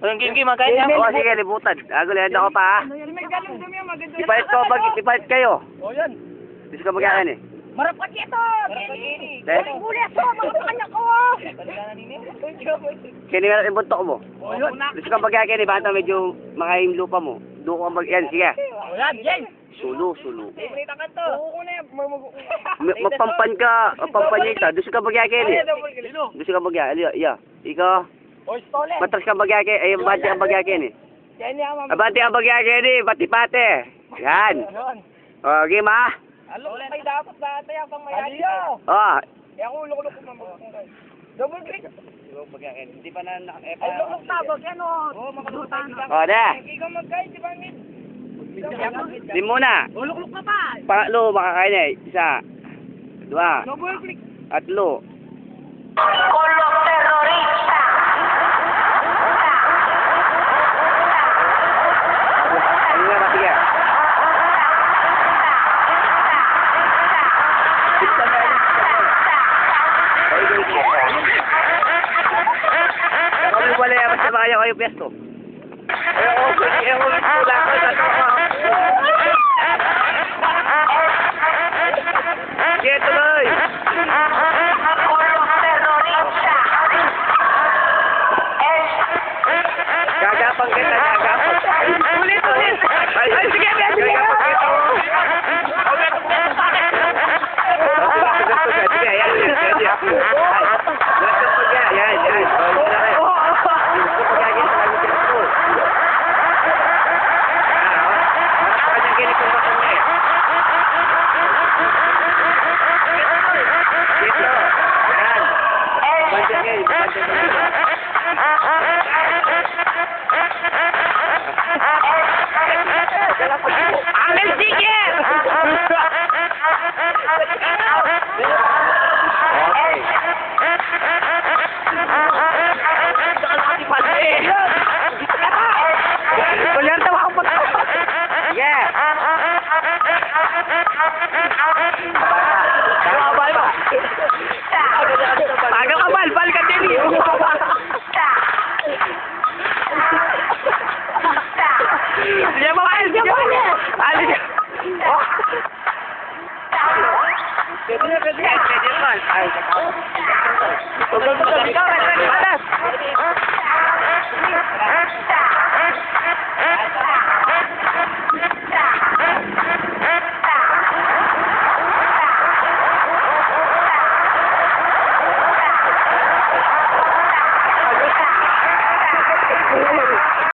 Ang gigi, makain niya. Oo, sige, libutan. Agulenda ko pa, ha? Ipalit kayo. O, yan. Gusto ka magkain, eh. Marapat ito! Dahil, Bulis to! Mga kanya ko! kini nga natin buntok mo. O, yun. Gusto ka magkain, eh. Bata medyo makain lupa mo. Doon ka yan, sige. O, yan, yan. Sulo. Favorite ka to. Oo na yan. Mapampan ka, mapampanyita. Gusto ka magkain, eh. Lilo. Gusto ka magkain, yeah. Ikaw, O, stolen. matras ka magkain, eh. Bati ka magkain, eh. Yan niya, mama. Abante ka magkain, eh. Pati-pati. Yan. Yun. O, game, ha? Alo, may dapat dati ang pang mayari. Aliyo. O, Eh, ako ulok-ulok ko mamagkakay. Double click. hindi pa na Ay, ulok tabag. Yan o. Oo, makalutan. O, de. Ikaw magkain, di ba, Mid? Di muna. Ulok-ulok ka pa. Pangatlo, makakain, eh. Isa. Dua. Double click. Tatlo. Ano nga, sige. Kami wala yan, basta ba kayo pesto? Sige, tuloy!